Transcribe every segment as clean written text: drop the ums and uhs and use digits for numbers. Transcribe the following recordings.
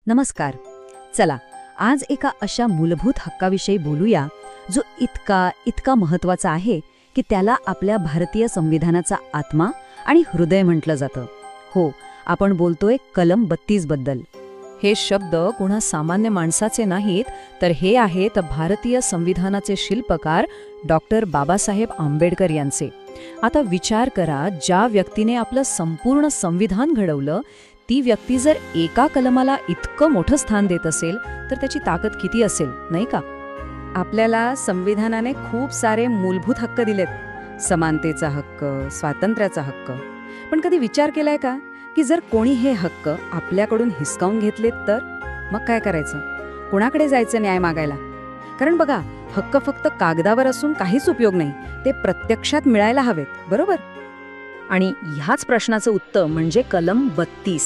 नमस्कार. चला, आज एका अशा मूलभूत हक्काविषयी बोलूया जो इतका महत्वाचा आहे की त्याला आपल्या भारतीय संविधानाचा आत्मा आणि हृदय म्हटलं जातं. हो, आपण बोलतोय कलम 32 बद्दल. हे शब्द कुणा सामान्य माणसाचे नाहीत, तर हे आहेत भारतीय संविधानाचे शिल्पकार डॉक्टर बाबासाहेब आंबेडकर यांचे. आता विचार करा, ज्या व्यक्तीने आपलं संपूर्ण संविधान घडवलं, ती व्यक्ती जर एका कलमाला इतकं मोठं स्थान देत असेल तर त्याची ताकद किती असेल, नाही का? आपल्याला संविधानाने खूप सारे मूलभूत हक्क दिलेत. समानतेचा हक्क, स्वातंत्र्याचा हक्क. पण कधी विचार केलाय का की जर कोणी हे हक्क आपल्याकडून हिसकावून घेतलेत तर मग काय करायचं? कोणाकडे जायचं न्याय मागायला? कारण बघा, हक्क फक्त कागदावर असून काहीच उपयोग नाही, ते प्रत्यक्षात मिळायला हवेत, बरोबर? आणि ह्याच प्रश्नाचं उत्तर म्हणजे कलम 32.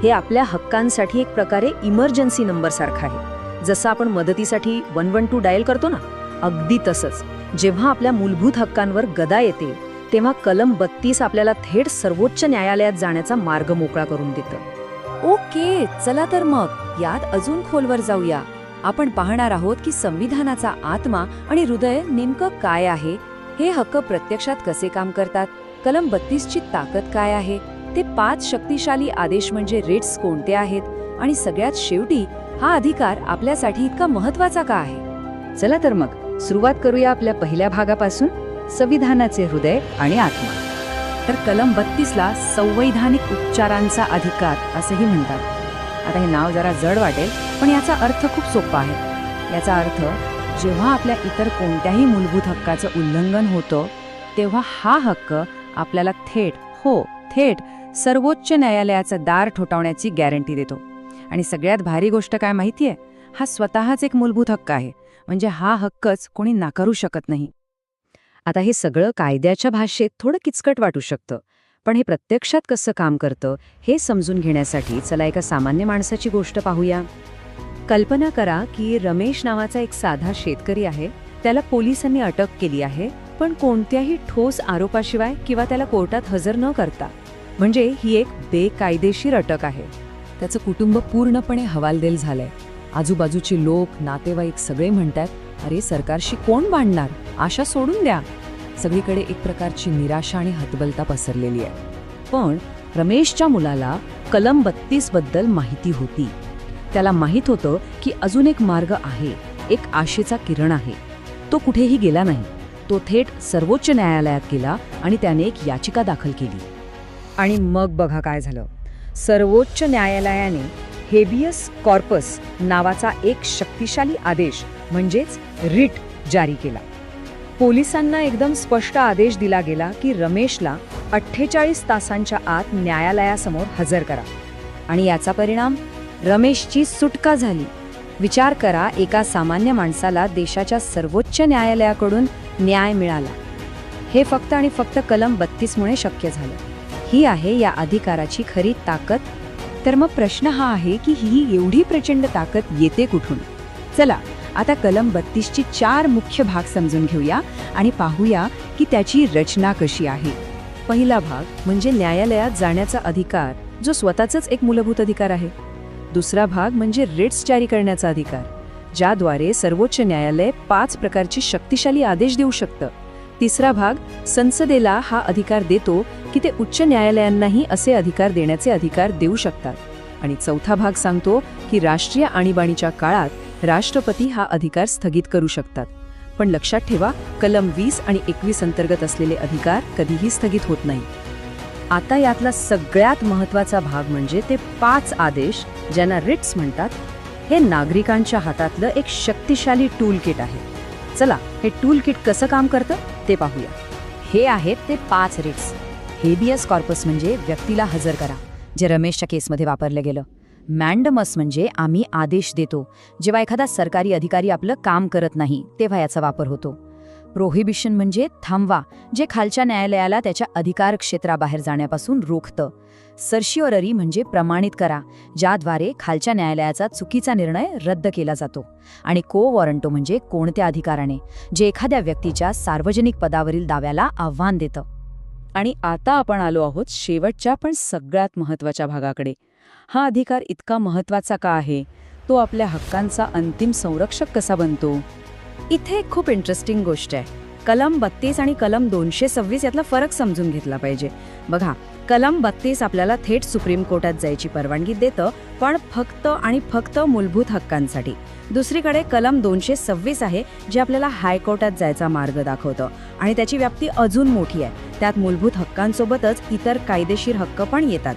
हे आपल्या हक्कांसाठी एक प्रकारे इमर्जन्सी नंबर सारखा आहे. जसं आपण मदतीसाठी 112 डायल करतो ना, अगदी तसंच. जेव्हा आपल्या मूलभूत हक्कांवर गदा येते तेव्हा कलम 32 आपल्याला थेट सर्वोच्च न्यायालयात जाण्याचा मार्ग मोकळा करून देतं. ओके, चला तर मग यात अजून खोलवर जाऊया. आपण पाहणार आहोत की संविधानाचा आत्मा आणि हृदय नेमकं काय आहे, हे हक्क प्रत्यक्षात कसे काम करतात, कलम 32 ची ताकद काय आहे, ते 5 शक्तिशाली आदेश म्हणजे रिट्स कोणते आहेत, आणि सगळ्यात शेवटी हा अधिकार आपल्यासाठी इतका महत्वाचा का आहे. चला तर मग सुरुवात करूया आपल्या पहिल्या भागापासून, संविधानाचे हृदय आणि आत्मा. तर कलम 32ला संवैधानिक उपचारांचा अधिकार असंही म्हणतात. आता हे नाव जरा जड वाटेल, पण याचा अर्थ खूप सोपा आहे. याचा अर्थ, जेव्हा आपल्या इतर कोणत्याही मूलभूत हक्काचं उल्लंघन होतं तेव्हा हा हक्क आपल्याला थेट सर्वोच्च न्यायालयाचं दार ठोठावण्याची गॅरंटी देतो. आणि सगळ्यात भारी गोष्ट काय माहितीये? हा स्वतःच एक मूलभूत हक्क आहे, म्हणजे हा हक्कच कोणी नाकारू शकत नाही. आता हे सगळं कायद्याच्या भाषेत थोडं किचकट वाटू शकतं, पण हे प्रत्यक्षात कसं काम करतं हे समजून घेण्यासाठी चला एका सामान्य माणसाची गोष्ट पाहूया. कल्पना करा की रमेश नावाचा एक साधा शेतकरी आहे. त्याला पोलिसांनी अटक केली आहे, पण कोणत्याही ठोस आरोपाशिवाय किंवा त्याला कोर्टात हजर न करता. म्हणजे ही एक बेकायदेशीर अटक आहे. त्याचं कुटुंब पूर्णपणे हवालदिल झालंय. आजूबाजूचे लोक, नातेवाईक सगळे म्हणतात, अरे सरकारशी कोण भांडणार, आशा सोडून द्या. सगळीकडे एक प्रकारची निराशा आणि हतबलता पसरलेली आहे. पण रमेशच्या मुलाला कलम 32 बद्दल माहिती होती. त्याला माहित होतं की अजून एक मार्ग आहे, एक आशेचा किरण आहे. तो कुठेही गेला नाही. तो थेट सर्वोच्च न्यायालयात गेला आणि त्याने एक याचिका दाखल केली. आणि मग बघा काय झालं. सर्वोच्च न्यायालयाने हेबियस कॉर्पस नावाचा एक शक्तिशाली आदेश म्हणजेच रिट जारी केला. पोलिसांना एकदम स्पष्ट आदेश दिला गेला की रमेशला 48 तासांच्या आत न्यायालयासमोर हजर करा. आणि याचा परिणाम, रमेशची सुटका झाली. विचार करा, एका सामान्य माणसाला देशाच्या सर्वोच्च न्यायालयाकडून न्याय मिळाला. हे फक्त आणि फक्त कलम 32 मुळे शक्य झालं. ही आहे या अधिकाराची खरी ताकद. तर मग प्रश्न हा आहे की ही एवढी प्रचंड ताकद येते कुठून? चला आता कलम 32 ची 4 मुख्य भाग समजून घेऊया आणि पाहूया की त्याची रचना कशी आहे. पहिला भाग म्हणजे न्यायालयात जाण्याचा अधिकार, जो स्वतःच एक मूलभूत अधिकार आहे. दुसरा भाग म्हणजे रिट्स जारी करण्याचा अधिकार, ज्याद्वारे सर्वोच्च न्यायालय 5 प्रकारचे शक्तिशाली आदेश देऊ शकतं. तिसरा भाग संसदेला हा अधिकार देतो की ते उच्च न्यायालयांनाही असे अधिकार देण्याचे अधिकार देऊ शकतात. आणि चौथा भाग सांगतो की राष्ट्रीय आणीबाणीच्या काळात राष्ट्रपती हा अधिकार स्थगित करू शकतात. पण लक्षात ठेवा, कलम 20 आणि 21 अंतर्गत असलेले अधिकार कधीही स्थगित होत नाही. आता यातला सगळ्यात महत्त्वाचा भाग म्हणजे ते 5 आदेश, ज्यांना रिट्स म्हणतात. हे नागरिकांच्या हातातलं एक शक्तिशाली टूल किट आहे. चला हे टूल किट कसं काम करतं ते पाहूया. हे आहेत ते 5 रिट्स. हेबियस कॉर्पस म्हणजे व्यक्तीला हजर करा, जे रमेशच्या केसमध्ये वापरलं गेलं. मॅन्डमस म्हणजे आम्ही आदेश देतो, जेव्हा एखादा सरकारी अधिकारी आपलं काम करत नाही तेव्हा याचा वापर होतो. प्रोहिबिशन म्हणजे थांबवा, जे खालच्या न्यायालयाला त्याच्या अधिकार क्षेत्राबाहेर जाण्यापासून रोखतं. सर्शिओररी म्हणजे प्रमाणित करा, ज्याद्वारे खालच्या न्यायालयाचा चुकीचा निर्णय रद्द केला जातो. आणि को वॉरंटो म्हणजे कोणत्या अधिकाराने, जे एखाद्या व्यक्तीच्या सार्वजनिक पदावरील दाव्याला आव्हान देतं. आणि आता आपण आलो आहोत शेवटच्या पण सगळ्यात महत्त्वाच्या भागाकडे. हा अधिकार इतका महत्त्वाचा का आहे? तो आपल्या हक्कांचा अंतिम संरक्षक कसा बनतो? इथे एक खूप इंटरेस्टिंग गोष्ट आहे. कलम 32 आणि कलम 226 यातला फरक समजून घेतला पाहिजे. बघा, कलम 32 आपल्याला थेट सुप्रीम कोर्टात जायची परवानगी देतं, पण फक्त आणि फक्त मूलभूत हक्कांसाठी. दुसरीकडे कलम 226 आहे, जे आपल्याला हायकोर्टात जायचा मार्ग दाखवतं आणि त्याची व्याप्ती अजून मोठी आहे. त्यात मूलभूत हक्कांसोबतच इतर कायदेशीर हक्क पण येतात.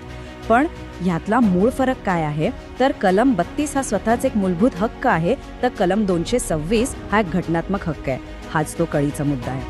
पण ह्यातला मूळ फरक काय आहे? तर कलम 32 हा स्वतःच एक मूलभूत हक्क आहे, तर कलम 226 हा एक घटनात्मक हक्क आहे. हाच तो कळीचा मुद्दा आहे.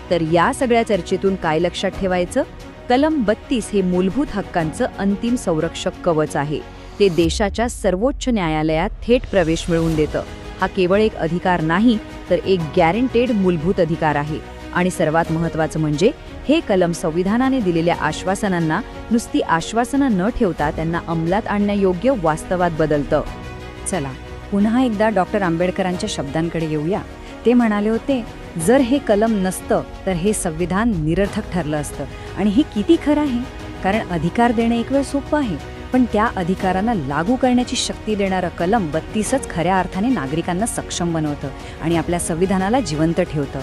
तर या सगळ्या चर्चेतून काय लक्षात ठेवायचं? कलम 32 हे मूलभूत हक्कांचं अंतिम संरक्षक कवच आहे. ते देशाच्या सर्वोच्च न्यायालयात थेट प्रवेश मिळवून देतं. हा केवळ एक अधिकार नाही, तर एक गॅरंटेड मूलभूत अधिकार आहे. आणि सर्वात महत्त्वाचं म्हणजे हे कलम संविधानाने दिलेल्या आश्वासनांना नुसती आश्वासनं न ठेवता त्यांना अंमलात आणण्यायोग्य वास्तवात बदलतं. चला, पुन्हा एकदा डॉक्टर आंबेडकरांच्या शब्दांकडे येऊया. ते म्हणाले होते, जर हे कलम नसतं तर हे संविधान निरर्थक ठरलं असतं. आणि हे किती खरं आहे? कारण अधिकार देणे एक वेळ सोपं आहे, पण त्या अधिकारांना लागू करण्याची शक्ती देणारं कलम 32च खऱ्या अर्थाने नागरिकांना सक्षम बनवतं आणि आपल्या संविधानाला जिवंत ठेवतं.